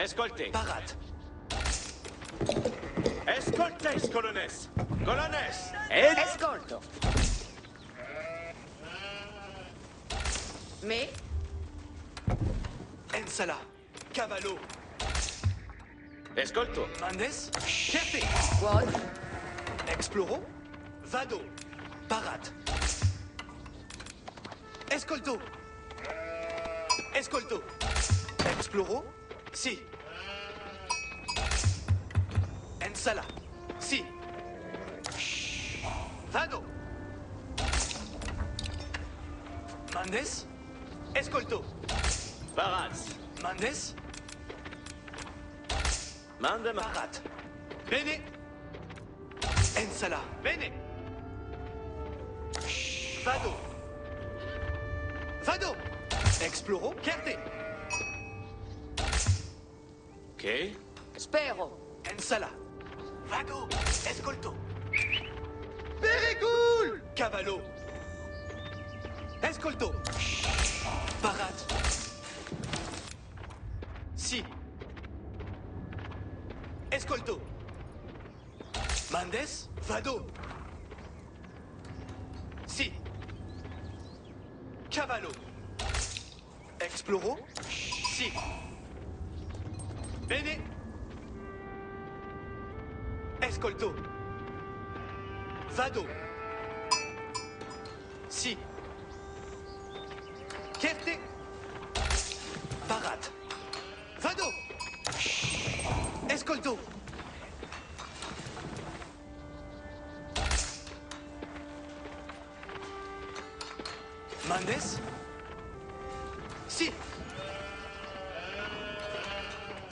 Escolte. Parat. Escoltes, colones. Colones. Ascolto. Me? Ensala. Cavallo. Escolto. Mandes. Certe. Quod? Exploro. Vado. Parat. Escolto. Escolto. Exploro. Si. Ensala. Si. Vado. Mandes. Escolto. Paraz. Mandes. Mandema. Parat. Bene. Ensala. Bene. Vado. Vado. Exploro. Certe. Ok. Spero. Ensala. Vado. Escolto. Pericul. Cavallo. Escolto. Parat. Si. Escolto. Mandes. Vado. Si. Cavallo. Exploro. Si. Bene. Escolto. Vado. Si. Certe. Parat. Vado. Escolto. Mandes. Si.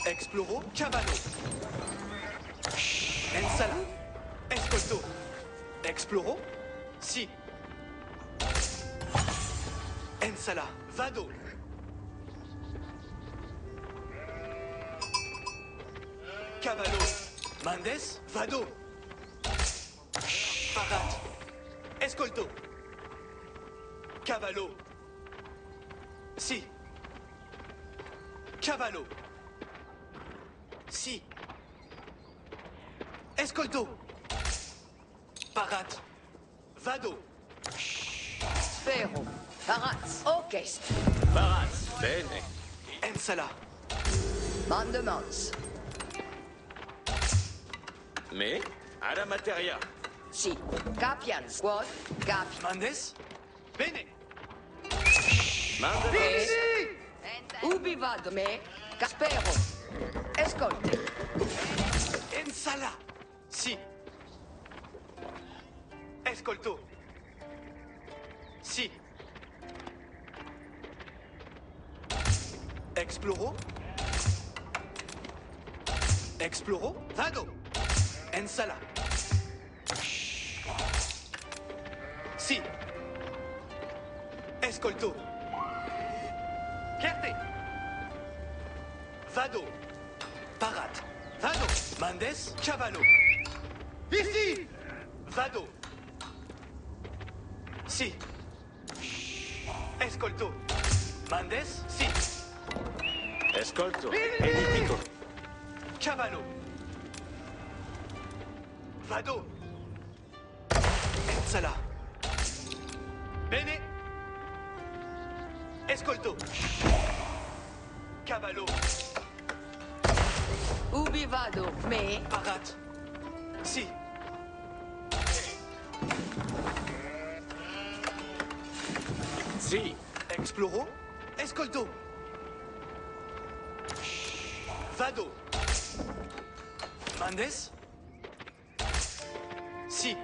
Exploro. Cavallo. Ensala. Escolto. Exploro. Si. Ensala. Vado. Cavallo. Mandes. Vado. Parat. Escolto. Cavallo. Si. Cavallo. Si. Escolto. Parat. Vado. Spero. Paraz. Orchest. Paraz. Bene. Ensala. Mandements. Me. Alla materia. Si. Capians. Quod? Capi. Mandes. Bene. Mandema. Ubi vado? Me? Caspero. Escolte. Ensala. Si. Escolto. Si. Exploro. Exploro. Vado. Ensala. Si. Escolto. Certe. Vado. Parat. Vado. Mandes. Cavallo. Ici. Vado. Si. Escolto. Mandes. Si. Escolto. Elitico. Cavallo. Vado. Ensala. Bene. Escolto. Cavallo. Ubi vado? Me? Parat. Si. Si. Exploro. Escolto. Vado. Mandes. Si.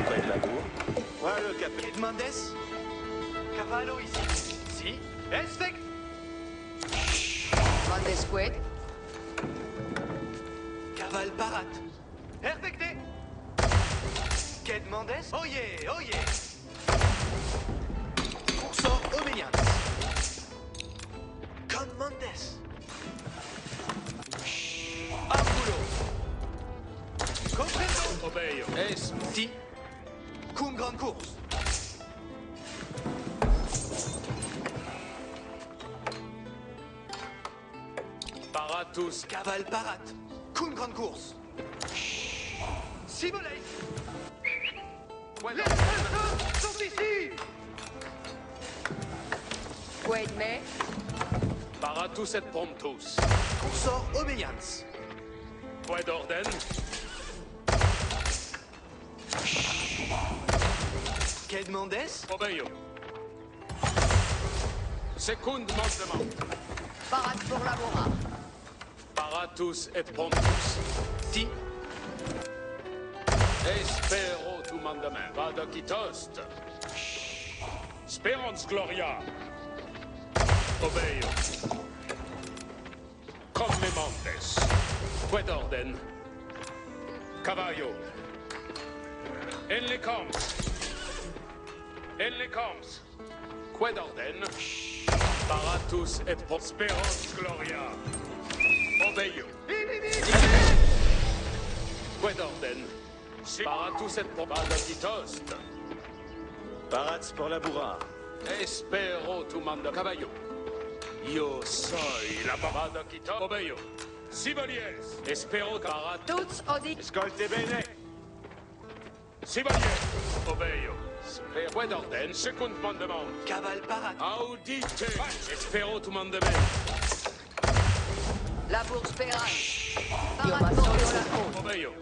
Près de la cour. Voilà le café. Mandes. Cavallo ici. Si. Esfect. Mandesquet. Caval parat. Perfecte. Qued Mandes. Oye, oye. Cursor Omelians. Con Mandes. Ambulo. Comprendo. Obeyo. Es. Si. Cum grand course. Paratus. Cavale parat. Kuhn grande course. Cibolei. Qued Les ordem. Altos sont ici. Qued me? Paratus et promptus. Consort obéissance. Qued ordem. Qued mandes? Obéio. Secund mandement. Parat pour labora. Paratus et promptus. Si. Espero tu mandament. Vadaquitost. Sperans gloria. Obeio. Commemontes. Qued orden. Cavallo. En le coms. En le coms. Qued orden. Paratus et prosperans gloria. Obeio. Qued orden. Paratus et probadaquitost. Parats pour laboura. Espero tu manda caballo. Yo soy la babadaquito. Obeio. Sibalies. Espero parat. Tuts odi. Escolte bene. Sibalies. Obeio. Qued orden. Secund mandement. Cavale parat. Audite. Espero tu mandament. Labour speran. Parat pour la Obeio.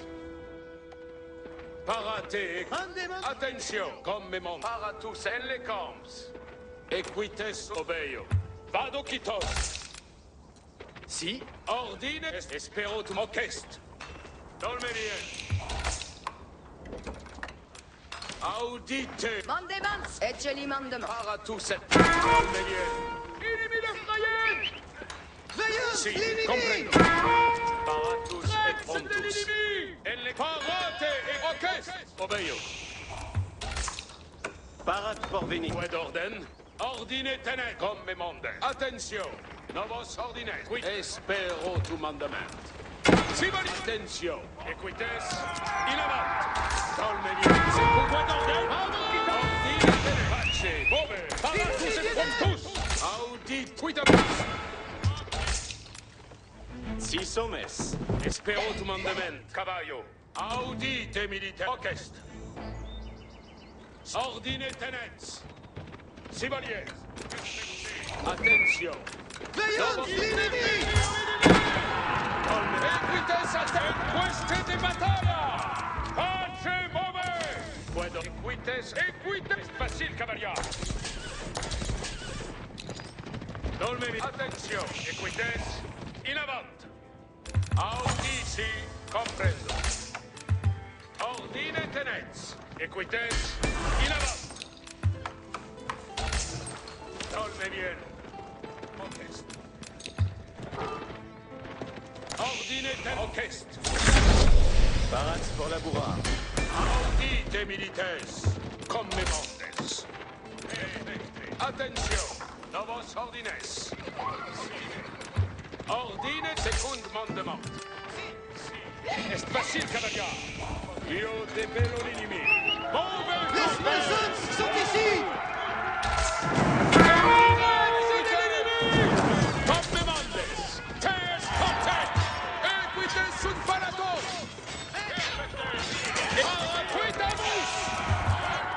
Parate. Attention. Commemon. Paratus en le coms. Equites. Obeio. Vadoquitos. Si. Ordine. Espero tu mocest. Dolmenien. Audite. Mandemans. Eceli mandement. Paratus et Dolmenien. Si, comprendo. Paratus et promptus. En le parate et ocest. Obeio. Parat pour venir. Qued orden. Ordine tenet. Come monde. Attention. Novos ordines. Qui espero tu mandament. Sibali. Attention. Equites. In avant. Dolmenien. Secund. Qued orden. Ordine tenet. Pace. Bove. Paratus et promptus. Audit. Quitamus. Si sommes. Espero tu mandament, cavallo. Audite milite ocest. Ordine tenets. Sibalies. Attention. Equites atten. Queste de battaglia. Pace move. Puedo. Equites. Equites. Facile cavalier. Dolmeni. Attention. Equites. In avant. Audici, comprendo. Ordine tenets. Equites, in avant. Dolme bien. Ocest. Ordine ten ocest. Parats pour laboura. Audite milites. Commemontes. Attention. Novos ordines. Ordine secund mandement. Est facile, cavalier. Io depelo l'inimico. Move! Les Altos sont ici. Commemondes. Te escorte. Equites sunt palatos. Paraquitamus.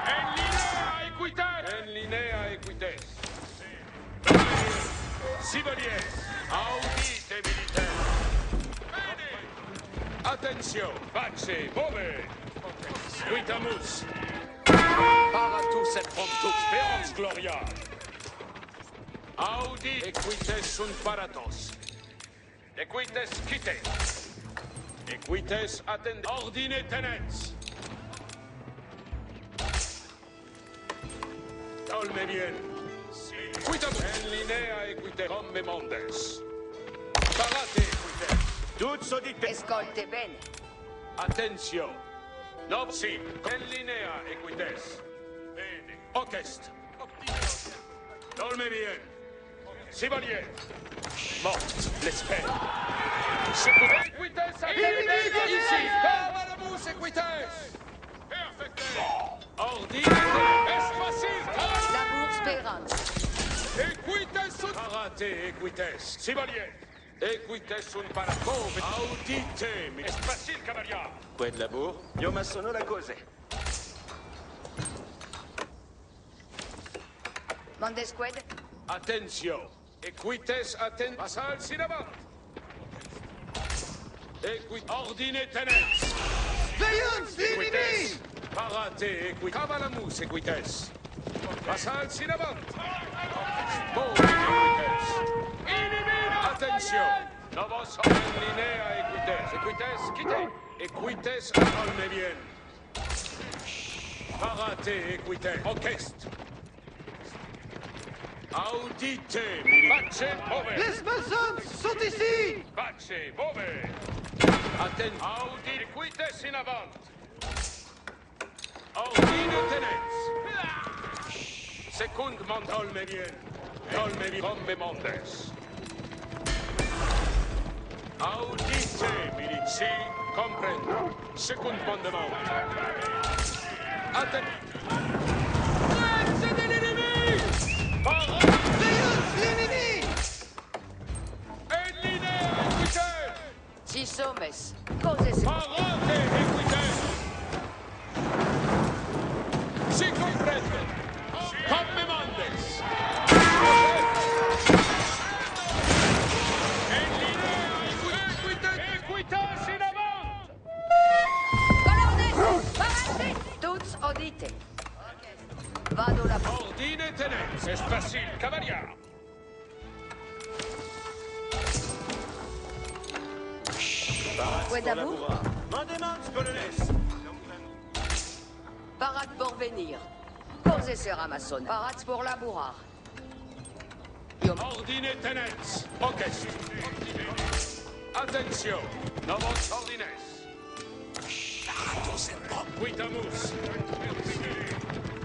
En linea equites. En linea equites. Sibalies. Audite militaire. Bene. Attention. Pace. Move. Quitamus. Paratus et promptus. Sperans gloria. Audi. Equites sunt paratos. Equites quite. Equites attend. Ordine tenens. Dolme bien. Quitamus. En linea equite. Come mondes. Parate equite. Toutes audite. Escolte bene. Attention. No, si. En linea equites. Bene. Ocest. Dolme bien. Sibalier. Mort. L'espère. Second. Equites. Ici. Cavalamus equites. Perfecte. Ordine. Es facile. Labour speran. Equites sunt. Parate equites. Sibalier. Equite sunt paracove. Audite, mi... Est facile, cavalier. Quoi de la bourre? Io ma sono la cose. Mondesqued. Attention. Equites atten... Passals in avant. Equite... Ordine tenens. Veillance l'ennemi! Parate, equite... Cavalamus, equites. Passals in avant. Bon, equites. Attention. Novos en linea equites. Equites, quitte. Equites alme bien. Parate, equites. Orchestre. Audite, pace, bove. Les Malsons sont ici! Pace, bove. Atten, audite, equites in avant. Ordine tenens. Secund mond olme bien. Olme bien, come mondes. Audite, milici, comprendo. Secund mandement. Atten. C'est de l'ennemi! Parade! Veillance l'ennemi! En linea equite! Si sommes. Cose Parate equite! Si comprende! Come mandes! En linea equite! Equitas in avant! Colonnes! Parate! Tuts audite. Vado la... Ordine tenens! Es facile, cavalier! Parade Ouais, pour la d'abord. bourrare. Mandemans, colonnes. Parat pour venir. Cose sera maçonne. Parat pour labourar. Ordine tenens! Orchestre! Attention! Novos ordines! Quitamus!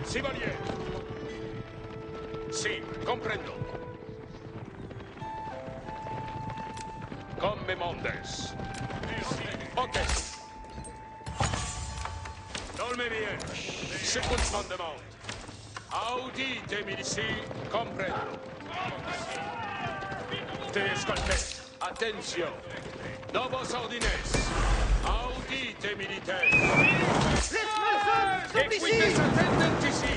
Sivalier! Si, comprendo. Come mondes. Orchestre! Dolme bien! Secund mandement! Audite milici, comprendo. Te escoltes. Attention. Novos ordines. Audite militaires. Les Malsons sont Equites ici! attendent ici.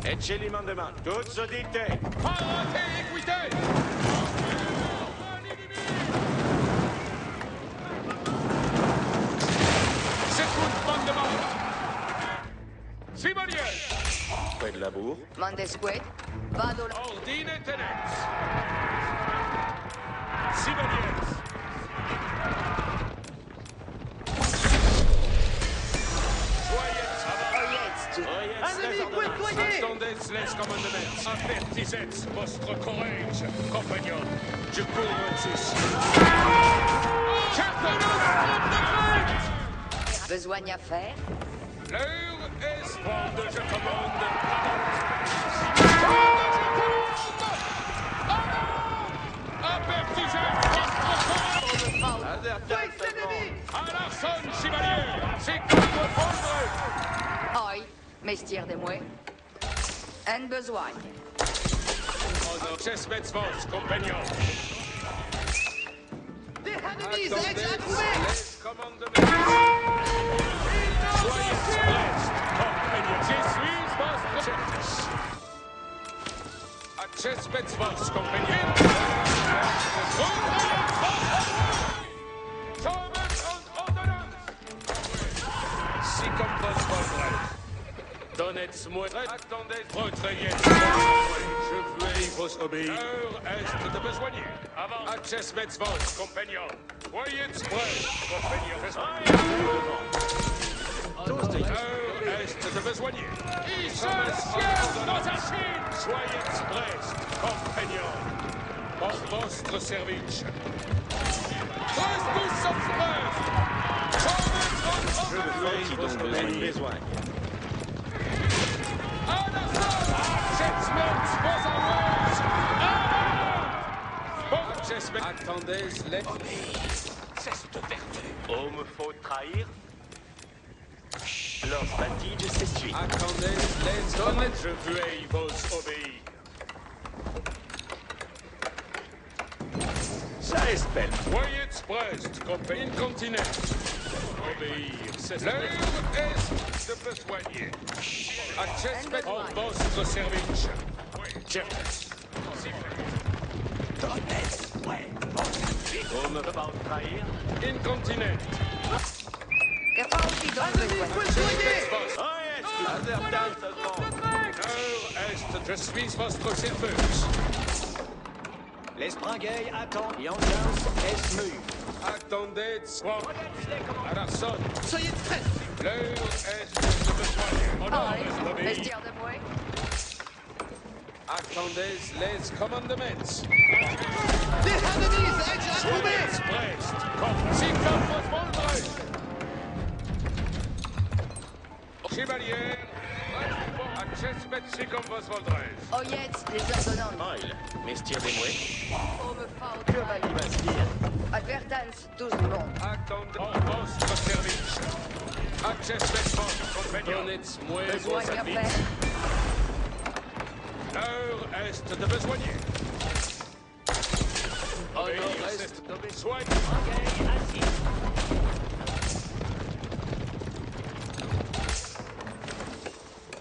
Ecce mandement. Toutes audite. Parate equite. Secund mandement. Sivalier. Quoi de la bourre? Mondesqued. Vado la... Ordine tenens. Sivaliers. Ennemi pointoyé! Attendez les commandements. Avertissez votre courage, compagnon. Je cours ici. Besoin à faire? L'heure est grande, je commande. Avertissez votre courage. Fight l'ennemi! À l'arson, chevalier. C'est comme fondre. Oi, mestir de moi. En besoin. J'espère vos compagnons. Des ennemis à trouver! Les commandements. Soyez prêts, compagnons. Je suis votre chef. J'espère vos compagnons. Si comme votre donnez-moi, attendez votre yes. Je vais vous obéir. L'heure est de besoigner. Avant, access vos compagnons. Voyez prêts, compagnons. L'heure est de besoigner. Il se tient dans sa chine. Soyez prêts, compagnons. Pour votre service. Restus auf Je le fais qui dont vous avez besoin. Attendez, les... Oh, me faut trahir? Lors bâti de cette suite. Attendez, les honnêtes, je vais vous obéir. Espel. Voyez Brest, compagnie incontinent. Obéir, c'est l'heure est de besoigner. Access en vostre service. Certes. Vous me faut trahir. Incontinent. Gefällt die Donne Ennemi poinçonnier. L'heure est, je suis votre serveuse. L'Esprangay attend. Yonjans est move. Attendez, soit à la sonne. Soyez prêts. L'heure est de besoigner. Mon ordre Aye, est d'obéir. vestiaire de moi. Attendez les commandements. Les enemies edge approuvés. Brest, comme si comme votre monde. Chevalier, access si comme votre voldrez. Oyez les ordonnances. Oil. Mestier des mouets. Overfaut. Advertance 12 secondes. Attendez en votre service. Access votre compagnon. Donnez-moi Besoin vos qu'à avis. faire. L'heure est de besoigner. Obéir, c'est d'obéir. Soigne.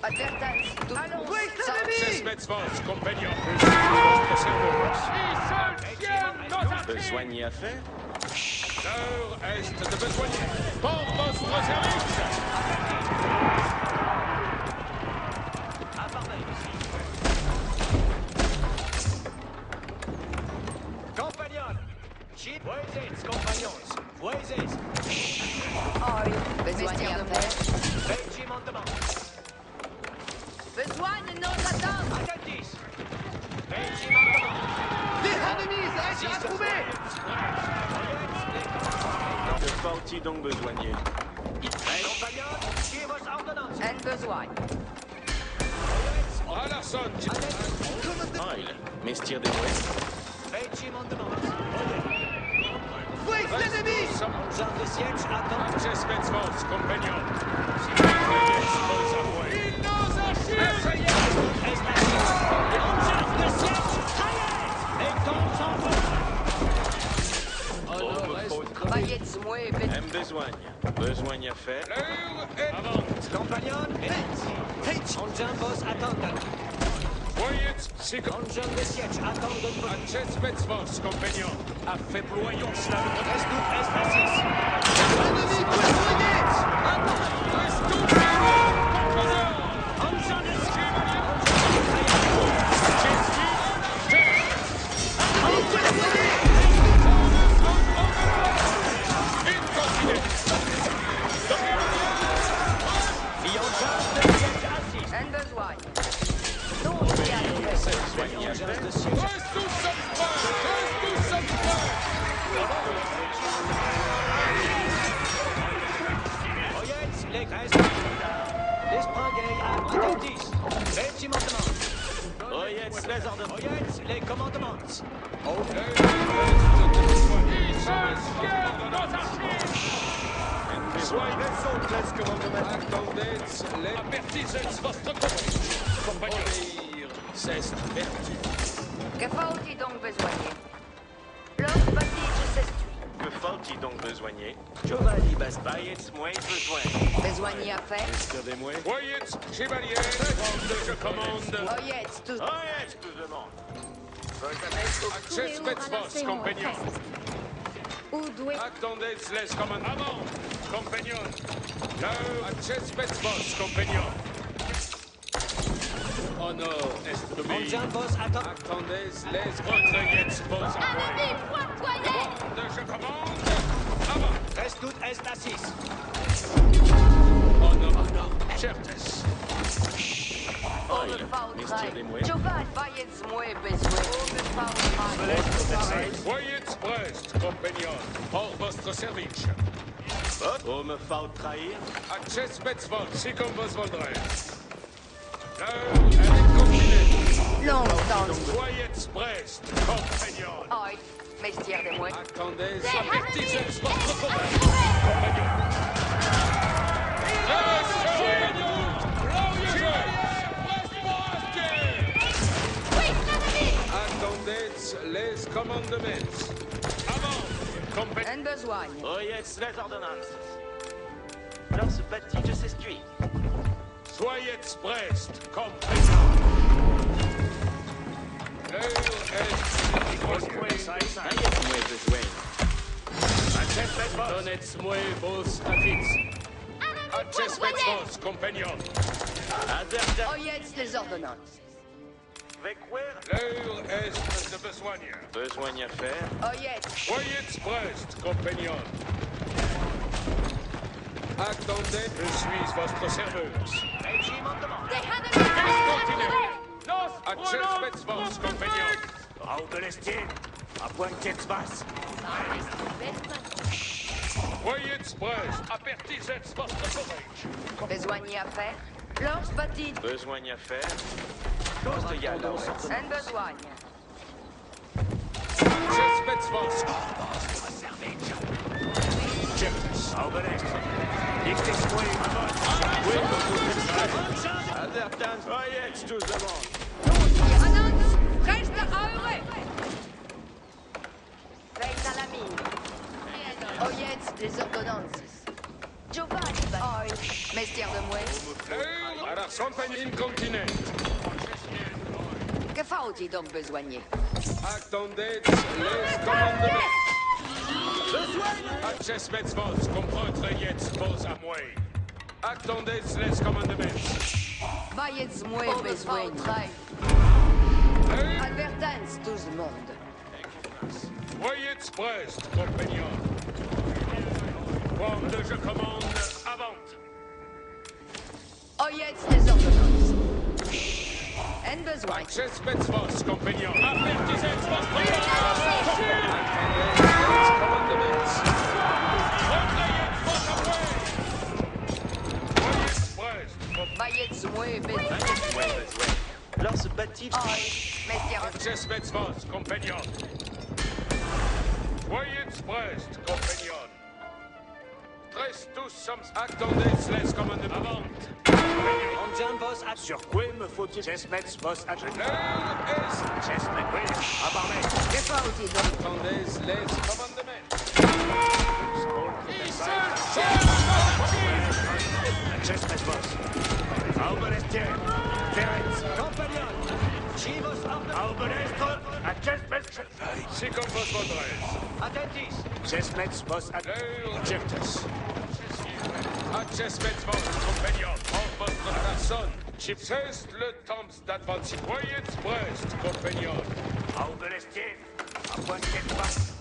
Advertance 12 Allons, secondes. oui, Access l'ennemi. votre compagnon. Votre serveuse. Besoigné à faire. L'heure est de besoigner. Pour votre service. Compagnon. Chip. Voisins, compagnons. Voisins. Aye, besoin de moi. Régiment de demande. Besoin de nos attentes. Attentis. Régiment de demande. Les enemies edge approuvés. Que faut-il donc besoigner? Compagnon, qui vos ordonnances? Un besoin. À la sonne. Oil. Mestier des mouets. Régiment de demande. Oui, l'ennemi. Jean de siège attend. Access votre compagnon. Si vous voulez, vos avoués. Il nous a tués. Voyez moi, vite. M besoigne. Besoigne à faire. L'heure est avant. Compagnon, Onjan vos attendent. Voyez si comme Onjan de siège attendent. Access votre compagnon. Affaiblissons cela. Restout est assis. Ennemi poinçonnier. Onjan de Un besoin. Non, c'est à nous. Besoigné à faire. Oyez, les graisses. L'Esprangay attentis. Régiment de demande. Oyez les ordres. Oyez, les commandements. Soyez les commandements. Attendez les avertissements votre compagnon. Obéir, c'est vertu. Gefällt die donc besoigner. L'homme bâti s'estui. Que faut-il donc besoigner? Giovanni Basta. Baillez mouets besoin. Besoigner à faire. Mestier des mouets. Voyez, chevalier, je commande. Oyez tout. Oyez, tout le monde. Access votre compagnon. Attendez les commandes. Avant, compagnon. L'heure, access votre compagnon. Honor est de m'y. Onjan vos attendent. Attendez les recueillez vos envois. Je commande. Avant. Restout est assis. Honor, certes. Mestier des mouets. Giovanni, voyez moi, besoin. Overfaut. Voyez Brest, compagnon. Hors votre service. Vous me faut trahir. Access Betzvot, si comme vos voldrez. L'heure est confinée. Longtemps. Voyez Brest, compagnon. Aye, mestière de moi. Attendez, avertissez votre compagnon. Attendez les commandements. compagnon. En besoin. Voyez les ordonnances. Lors bâti, je s'essuie. Soyez prest, compagnon. L'heure est... Ayez-moi besoin. Donnez-moi vos statistiques. Acceptez vos compagnons. Advertez. Oyez les ordonnances. Avec quoi? L'heure est de besoin. Besoin à faire. Oyez. Soyez prest, compagnons. Attendez, je suis votre serveuse. Acceptez vos compagnons. Raubelestin, appointez basse. Soyez prest, avertissez votre courage. Besoin à faire. Lors bâti. Besoin à faire. Cause de yalla. En besoin. Acceptez vos... Jefferson. Raubelestin, dictez-moi Advertance. Voyez tout le monde. Ordonnance. Reste heureux. Veille dans la mine. Oyez les ordonnances. Giovanni. Oi. Mestière de moi. L'heure à la compagnie incontinente. Que faut-il donc besoigner? Attendez les commandements. Acceptez vos comprendriez vos à moi. Attendez les commandements. Voyez-moi besoin. L'heure, Advertance, tout le monde. soyez prest, compagnons. Quand je commande, avant. Oyez les ordonnances. En besoin. Acceptez vos compagnons. Avertissez vos compagnons. Les commandements. Recueillez vos à moi. Soyez prest, Voyez-moi besoin. Lors bâti. Oi. Mestière de Acceptez vos compagnons. Soyez prest, compagnons. Reste tous sommes. Attendez les commandements. Avant. John Vos à... Sur quoi me faut-il? Chesmet Vos à... L'heure est... Chesmet, oui. Abarmé. Que faut-il donc? Attendez les commandements. Chesmet Vos. Raubelestin, Ferenc, compagnon. Chivos Raubelestin, à Chesmet. Si comme vos voudrez. Attentis. Chesmet Vos à... L'heure Jeftes. Acceptez vos compagnons. En votre personne. C'est le temps d'advance. Soyez prest, compagnons. Raubelestin, appointez basse.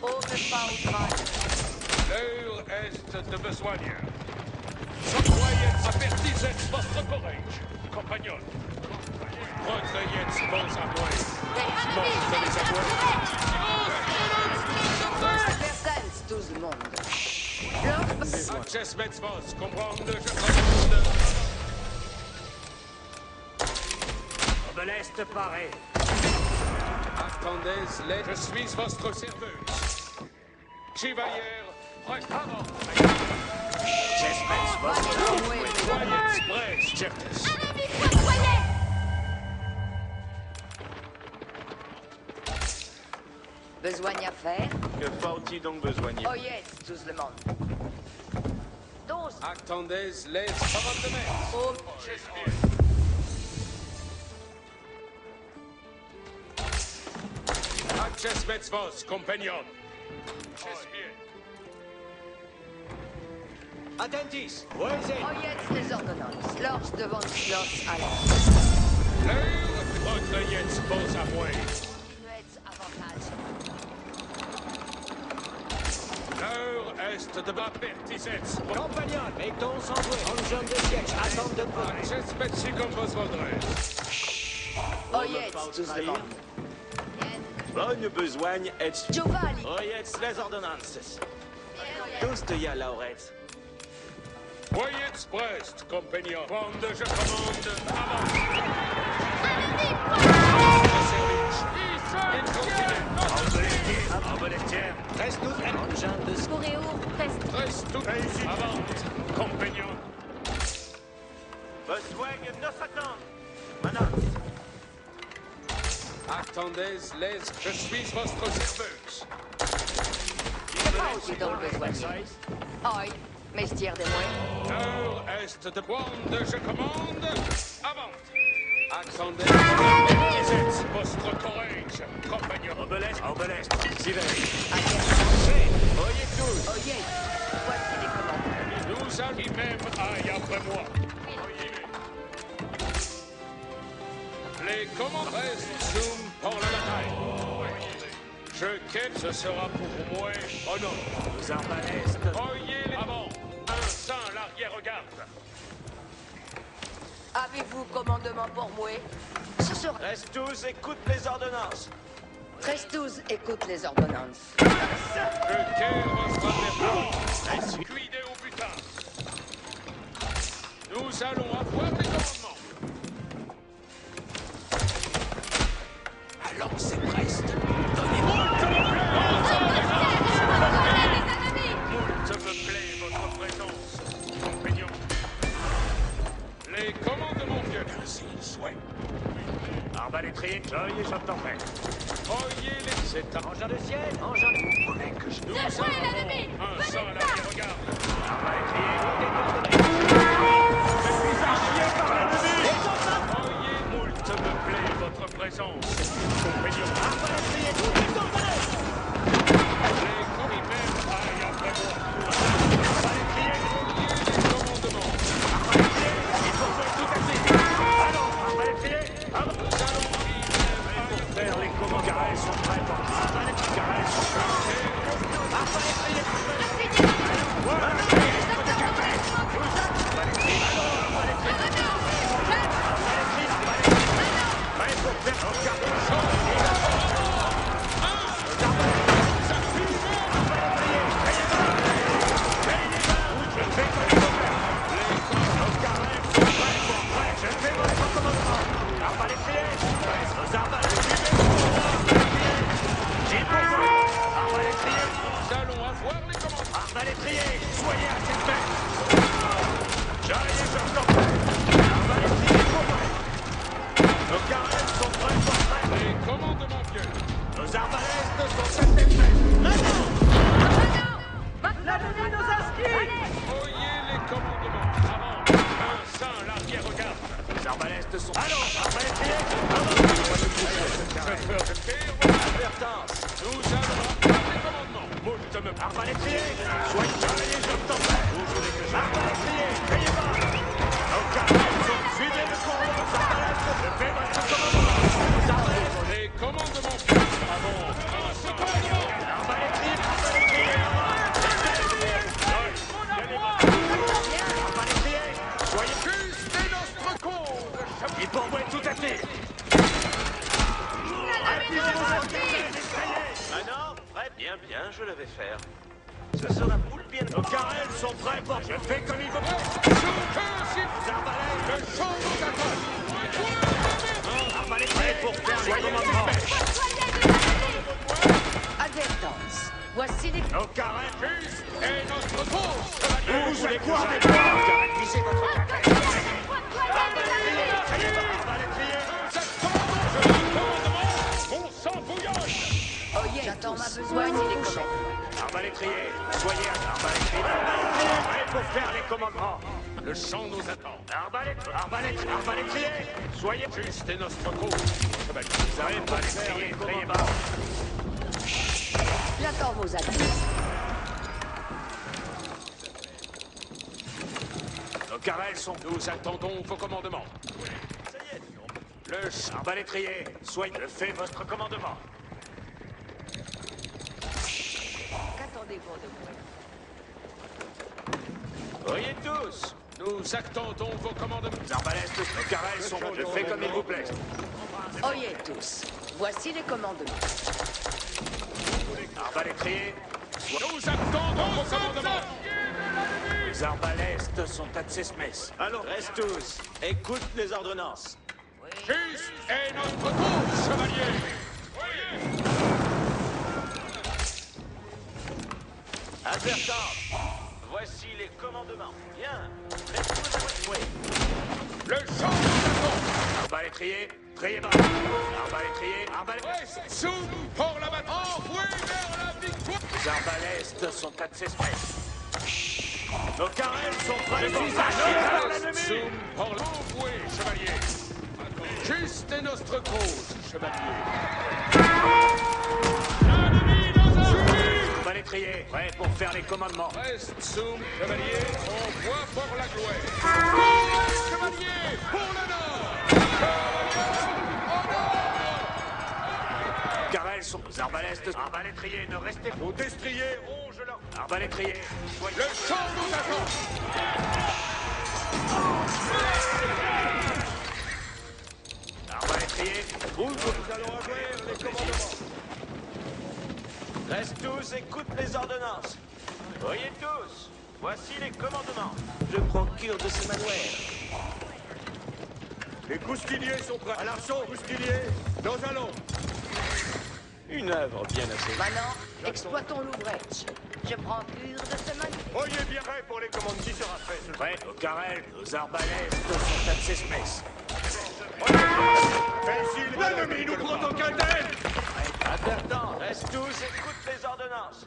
Oh, que faut-il? L'heure est de besoin. Soyez avertissez votre courage, compagnons. Recueillez vos à moi. Advertance, tout le monde. Lors Acceptez vos comprendre, je commande. Raubelestin paré. Attendez les... Je suis votre serveuse. Chevalier, prêt à mort. Chesmet Vos. Soyez prêts, Jeftes. besoin à faire. Que faut-il donc besoigner? Oyez tout le monde. 12. Attendez les commandements. Oh, Acceptez vos compagnons. J'espère. Attentis. Voyez. oyez les ordonnances. Lors devant Schloss à L'heure, recueillez vos à moi. avantage. L'heure est de m'avertissez. Compagnon, mettons sans bruit. En jambe de siège, attente de peu. J'espère si comme vous voudrez. Oyez tout le monde. Bonne besogne et... Giovanni. Oyez les ordonnances. Tous de ya, Laurette. Voyez prest, compagnons. Quand je commande, avant. Arbalestière, reste nous en jambe de Coréo, reste. Reste tout avant, compagnons. Besoigne nos attentes. Menace. Attendez les... Je suis votre serveuse. Oggi dans le besoin. Oi, mestier des moins. Nord, est de Wand, je commande. Avant. Axander. Gesetz, votre courage, compagnon. Obelest, Siver. Voyez tous. Oye, voici les commandes. Nous allons même aille après moi. Les commandes restent zoom pour la bataille. Je quitte, ce sera pour moi honneur. Aux arbalestes. Voyez les avant. Un sang à l'arrière-garde. Avez-vous commandement pour moi? Ce sera... Reste tous, écoute les ordonnances. 13-12, écoute les ordonnances. Le cœur votre affaire. Cuidez au butin. Nous allons avoir des commandements. Allons, c'est preste. Ça me plaît, votre présence, compagnon. Les commandements vieux. Ainsi soit. Arbalétrier, joyeux, j'entends prêt. Voyez les... C'est un... Engin de ciel, engin de... Vous voulez que je... Nous avons un sang à l'arrière-garde. Arbalétrier, je suis archié par l'ennemi. Voyez, moult me plaît, votre présence, compagnon. Arbalétrier, tout est en place. Les commandements aillent après moi. Arbalétrier, Voyez les commandements. arbalétrier, il faut jouer tout à fait. Allons, arbalétrier, Nous allons faire les commandes. Carrés sont prêts pour... Arbalétrier, carrés sont prêts. Arbalétrier, prêt pour faire un carré. Nous allons avoir les commandements. Arbalétrier, soyez à cette main. J'arrive, je t'en prie. Arbalétrier, pour prêt. Nos carrés sont prêts pour prêt. Les commandements vieux. Nos arbalèstes sont à cette main. Voyez les commandements. Avant. Un sang à l'arrière-garde. Les arbalèstes sont... Allons, arbalétrier. Je peux faire Advertance. Nous allons avoir les commandements. Moult me plaît. Arbalétrier, soyez surveillés, je t'en prie. Arbalétrier, criez bas. Nos carrés sont... Suivez le courant de nos arbalèstes. Je fais votre commandement. Nos arbalèstes... Les commandements vieux. Avant. Un sang à l'arrière-garde. Arbalétrier, arbalétrier. Arbalétrier, soyez... Juste notre compte. Et pour moi, tout à fait. Maintenant, prêt. Bien, je le vais faire. Ce sera boule bien. Nos carrés sont prêts pour... Je fais comme il faut. Le Arbalèstes, champ nous attend. arbalétrier pour faire les commandements. Advertance. Voici les... Nos carrés... Juste est notre tour, chevalier. Vous voulez quoi des bois? Visez votre carré. Arbalétrier, criez bas. Arbalétrier. Mon sang bouillonne. Oye, j'attends ma besoin. Voici les commandes. Arbalétrier, soyez à arbalétrier. Prêt pour faire les commandements. Le champ nous attend. Arbalétrier, soyez... Juste est notre tour, chevalier. Arbalétrier, criez bas. J'attends vos avis. Nos carrels sont... Nous attendons vos commandements. Le Arbalétrier, soyez... Je fais votre commandement. Qu'attendez-vous de moi? Voyez tous, nous attendons vos commandements. Les arbalèstes, nos carrels sont... Je fais comme il vous plaît. Oyez tous. Voici les commandements. Arbalétrier, Nous attendons vos commandements. les arbalèstes sont à Tsesmes. Allons, reste tous. Écoute les ordonnances. Juste est notre tour, chevalier. Advertance. Voici les commandements. Bien. Faites-vous à votre Le champ nous attend. Arbalétrier, criez bas. Arbalétrier, Reste zoom pour la bataille. Envoyez vers la Les arbalèstes sont à Tsespres. Nos carrels sont prêts pour l'ennemi. Sum por l'envoué, chevalier. Juste est notre cause, chevalier. L'ennemi dans un but. Balétrier, prêt pour faire les commandements. Reste, Sum, chevalier, on voit pour la gloire. Chevalier, pour l'honneur. Carrels sont aux arbalèstes. Arbalétrier, ne restez pas. Nos destriers rongent leur... Arbalétrier, soyez... Le champ nous attend. Arbalétrier, Nous allons avoir les commandements. Reste tous, écoute les ordonnances. Voyez tous, voici les commandements. Je procure de ces manuels. Les coustiniers sont prêts. À l'archon, coustiniers, nous allons. Une œuvre bien assez. Maintenant, exploitons l'ouvrage. Je prends cure de ce manuel. Voyez bien prêt pour les commandes. Qui sera fait? prêt aux carrels, nos arbalèstes sont à Tsespres. L'ennemi nous prend en quintaine. Advertant, reste tous, écoute les ordonnances.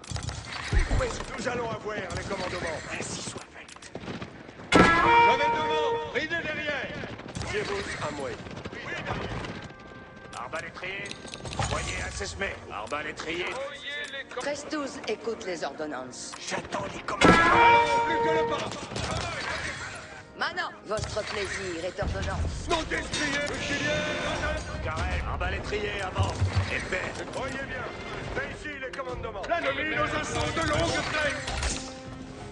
Nous allons avoir les commandements. Ainsi soit fait. J'avais devant, ridez derrière. Jérus à moi. Arbalétrier, voyez à Tsespres. Arbalétrier, Prestus écoute les ordonnances. j'attends les commandements. Allons plus que le pas. Maintenant, votre plaisir est ordonnance. Nos destriers, coustiniers. Carrel, arbalétrier avant. Épée. Voyez bien. Mais ici les commandements. L'ennemi nous assaut de longue traîne.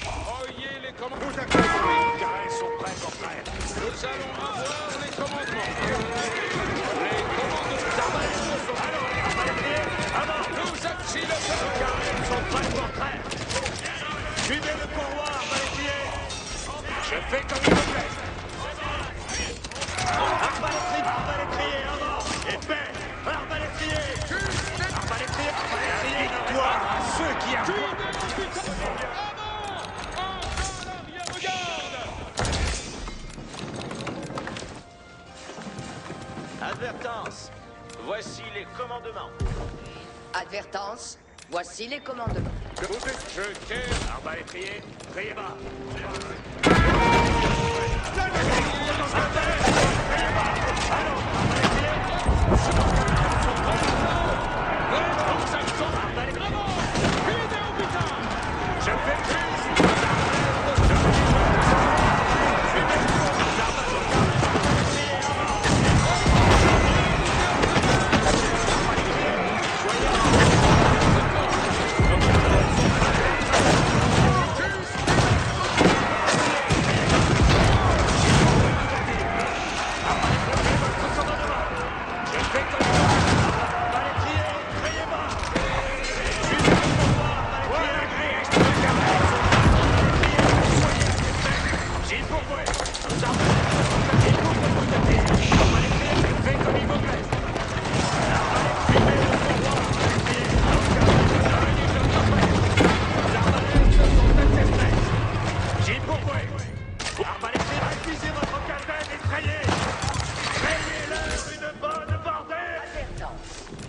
Voyez les commandements. Nous accompagnons. Les carrels sont prêts pour frère. Nous allons avoir les commandements. Les commandements. Arbalétrier, avant. Nous acquis le feu. Carrels sont prêts pour frère. Suivez le pourvoir, arbalétrier. Je fais comme il me plaît. Arbalétrier, avant. Épée. Arbalétrier. Arbalétrier, arbalétrier. Toi, ceux qui affrontent. Advertance, voici les commandements. Advertance, voici les commandements. Je quitte. Arbalétrier, priez bas. Je fais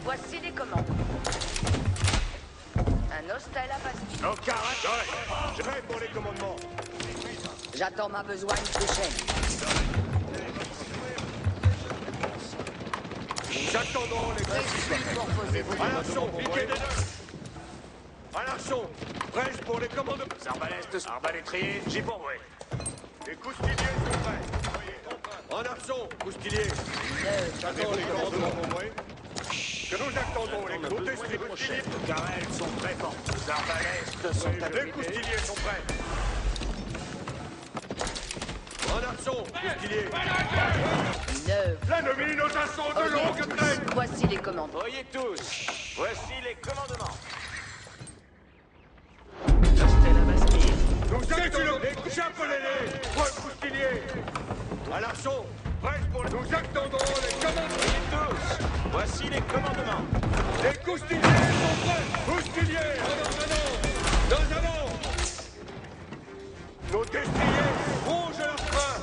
Voici les commandements. Un hostel à Bastille. nos carrels. Je vais pour les commandements. J'attends ma besogne prochaine. Nous attendons les Je suis pour poser vos À l'archon, piquez des neufs. À l'archon, prêche pour les commandements. Les arbalèstes, arbalétrier, j'y pourvois. Les coustiniers sont prêts. En archon, coustinier. J'attends les commandements, mon vrai. Que nous attendons les coustiniers. Les carrels sont prêts pour. Les arbalèstes sont à Les coustiniers sont prêts. En archon, coustinier. Neuf. L'ennemi nous assaut de longue traîne. Voici les commandements. Voyez tous, voici les commandements. Hostel à Bastille. Nous attendons les chapelés, point coustinier. À l'archon, prêche pour les... Nous attendons les commandements. Voyez tous, voici les commandements. Les coustiniers sont prêts. Coustiniers, nous avons. Nos destriers rongent leur frein.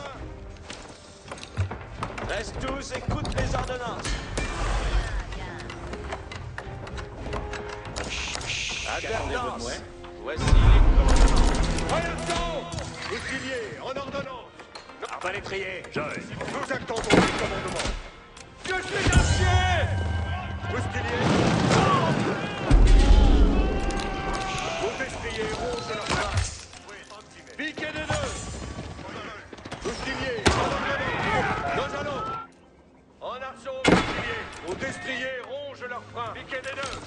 tous, écoute les ordonnances. Advertance. Voici les commandements. Voyons! Bouclier, en ordonnance. Arbalétrier, Nous attendons les commandements. Je suis acier! Bouclier. Vos destriers rouges leur face. Piquez des deux. Bouclier, en ordonnance. Nous allons. En arceau, bouclier. Vos destriers rongent leurs freins. Piquez des deux.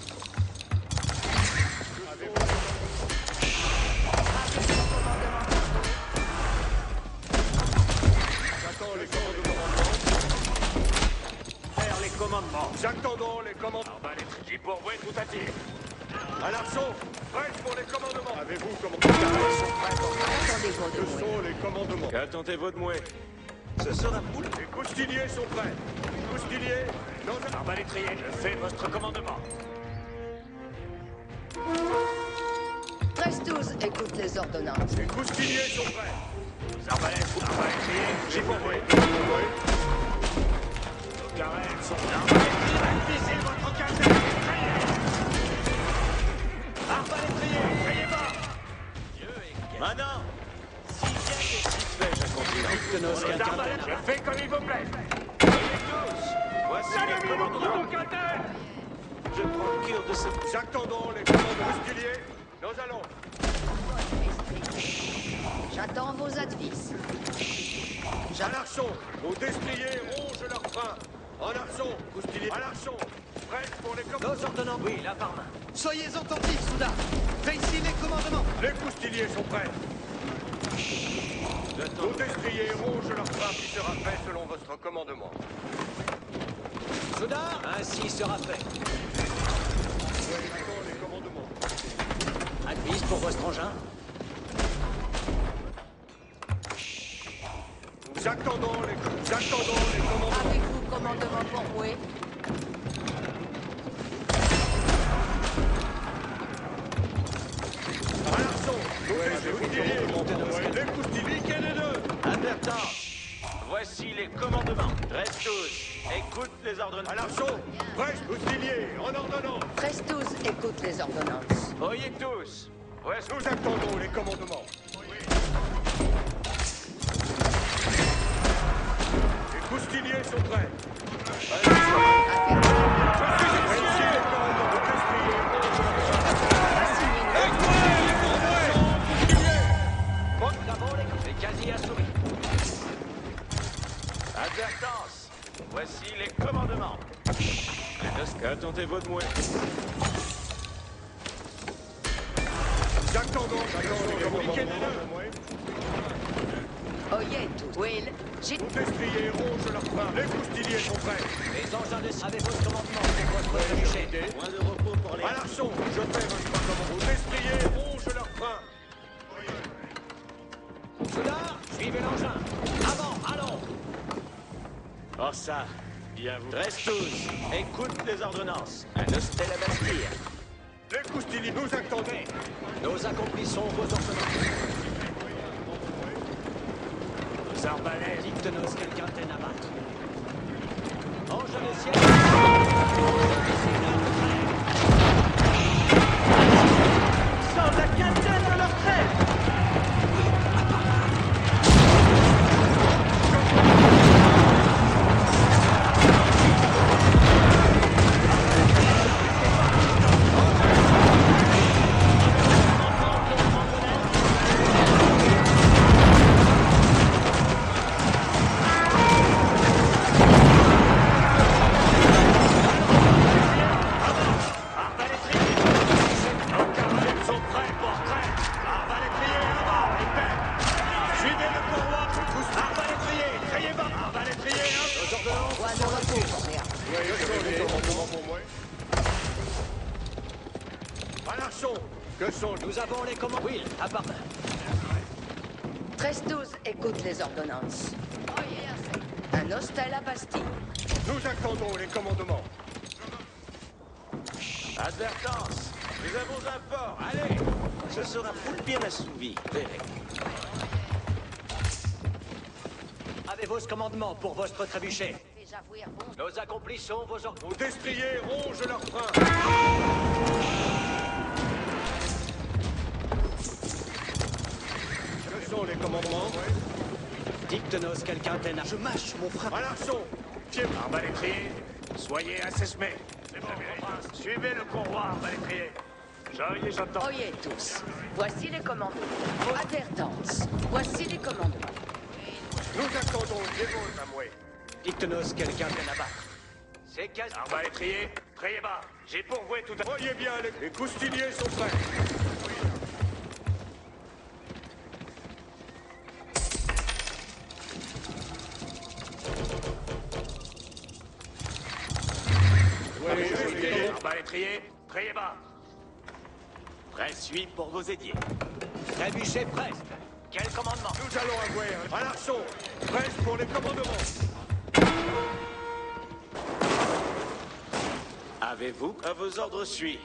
J'attends les commandements. faire les commandements. J'attendons les commandements. Arbalétrier pour vous, tout à dire. À l'arceau, prêt pour les commandements. Avez-vous Attendez-vous de Que moi. sont les commandements? Qu'attendez-vous de moi? Ce sera poule. Les coustiliers sont prêts. Coustiliers, non, Arbalétrier, je fais votre commandement. 13-12, écoute les ordonnances. les coustiliers sont prêts. Arbalétrier, j'ai pour vous. Nos carènes sont là. Visez votre caserne. Arbalétrier, criez bas. Maintenant, si bien que si fait, j'accomplis. Les arbalètes, je fais comme il vous plaît. Voyez tous, voici les commandements. Je prends cure de ce... J'attendons les commandements. Coustiliers, nous allons. J'attends vos advices. À l'archon, vos destriers rongent leurs freins. En archon, coustiliers. À l'archon, prêts pour les commandements. Nos ordonnances, oui, là par main. Soyez attentifs, soudain. Réussissez les commandements. Les coustiliers sont prêts. Vos destriers rongent leurs freins qui sera fait selon votre commandement. Soudain, ainsi sera fait. J'attends les commandements. Admise pour votre engin. J'attendons les commandements. Avez-vous commandement pour moi? À l'archon, vos destriers, les coustiliers, quel est deux? Advertance. Voici les commandements. Reste tous. Écoute les ordonnances. À l'archon, prêts, coustiliers, en ordonnance. 13-12, écoute les ordonnances. Voyez tous. Voici... Nous attendons les commandements. Les coustiliers sont prêts. Les quasi assoumis. Advertance. Voici les commandements. Qu'attendez-vous de moi? J'attendons les commandements. Oyez-tous. Will, j'ai... Les destriers rongent leurs freins. Les coustiliers sont prêts. Les engins de... Avez votre commandement pour votre trébuchet. Moins de repos pour les... À l'archon, je fais votre commandement. Les destriers rongent leurs freins. Soudain, suivez l'engin. Avant, allons. Oh ça, bien vous. Reste tous. Écoute les ordonnances. Un hostel à Bastille. Les coustiliers, nous attendons. Nous accomplissons vos ordonnances. Nos arbalètes. Dicte-nous quelqu'un t'en abattre. Ange de ciel. Sans la quinzaine à leur trêve. Point de repos pour rien. Les commandements pour moi. À l'archon, que sont Nous avons les commandes. Will, à part main. 13-12, écoute les ordonnances. Un hostel à Bastille. Nous attendons les commandements. Advertance. Nous avons un port. Allez. Ce sera full bien assouvi. Verrez. Avez-vous ce commandement pour votre trébuchet? déjà voué à bon. Nos accomplissons vos ordres. Nos destriers rongent leurs freins. Que sont les commandements? Dicte-nous quelqu'un t'en a. Je mâche mon frère. À l'arçon. Pied. Arbalétrier, soyez assesmés. C'est bon, prince. Suivez le convoi, arbalétrier. J'entends. Oyez tous, voici les commandements. Advertance, voici les commandements. Nous attendons les vôtres, Amoué. Dicte-nous quelqu'un t'en a battre. C'est quasi. Arbalétrier, priez bas. J'ai pourvoué tout à... Voyez bien, les coustiniers sont prêts. Arbalétrier, priez bas. Prêt suis pour vos édiers. Trébuchet preste. Quel commandement? Nous allons avouer à l'arçon. Presse pour les commandements. Avez-vous? À vos ordres, suis.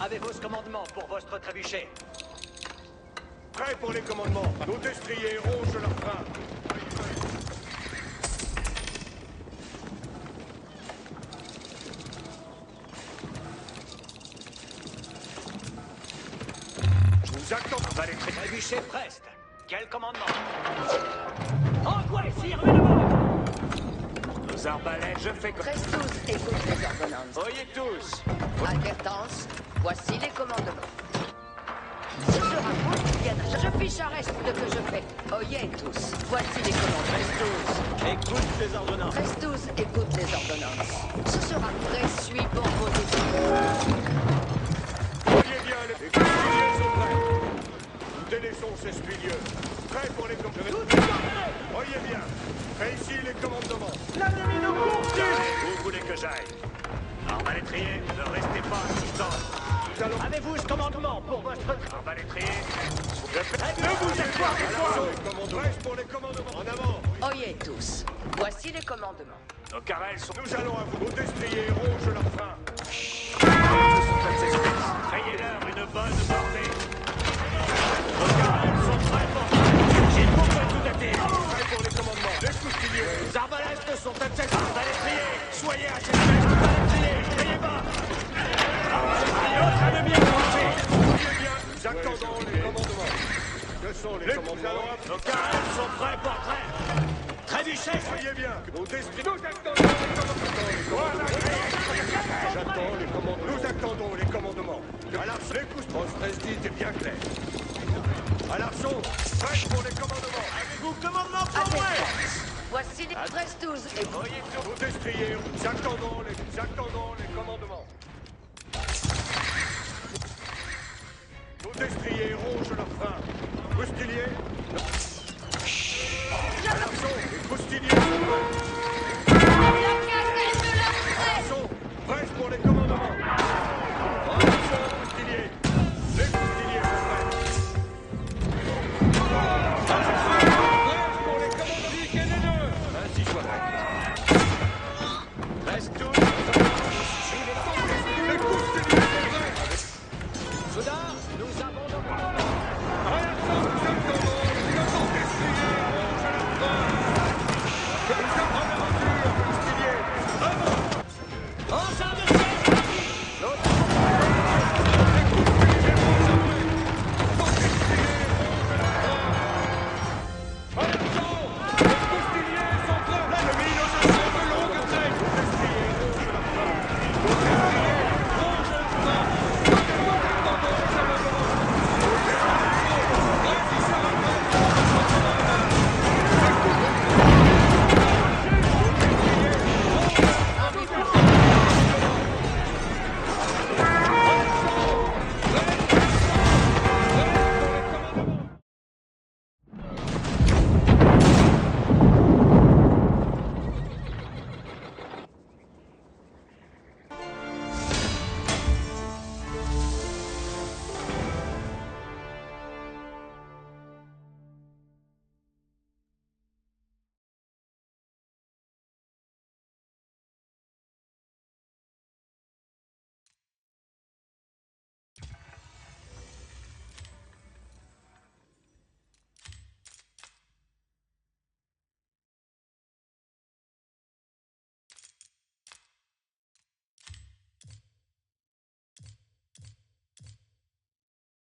Avez-vous ce commandement pour votre trébuchet? Prêt pour les commandements. Nos destriers rongent leurs freins. Nous attendons. Arbalétrier. Trébuchet preste. Quel commandement? Envoyez, sire, le bord! Nos arbalètes, je fais comme... Presse tous, écoute les ordonnances. Oyez tous. Advertance, voici les commandements. Ce sera moi qui viendra. Je fiche un reste de que je fais. Oyez tous, voici les commandements. Écoute les ordonnances. Presse tous, écoute les ordonnances. Ce sera presse suit pour vos décisions. Voyez bien, les coustiniers sont prêts. Nous délaissons ces spuilieux. Prêts pour les commandements. Voyez bien. Faites ici les commandements. Où voulez que j'aille? Arbalétrier, ne restez pas assistant. Nous allons... Avez-vous ce commandement pour votre... Arbalétrier, ne vous accordez pas. Presse pour les commandements. En avant. Oyez tous, voici les commandements. Nos carrels sont... Nous allons à vous. Nos destriers rongent leurs freins. Frayez-leur une bonne bordée. Nos carrels sont prêts pour... J'ai pourquoi tout daté. Prêts pour les commandements. Les coustiniers. Les arbalètes sont à tête. Arbalétrier, soyez à cette messe. Arbalétrier, criez bas. Notre ennemi est lancé. Voyez bien, nous attendons les commandements. Que sont les commandements? Nos carrels sont prêts pour prêt. Trébuchet. Voyez bien, nos destriers... Nous attendons les commandements. J'attends les commandements. Nous attendons les commandements. À l'arçon, les coups de est bien clair. À l'arçon, prêt pour les commandements. Avez-vous commandement pour moi? Advertance, voici les presse tous, écoute. Nos destriers, nous attendons les commandements.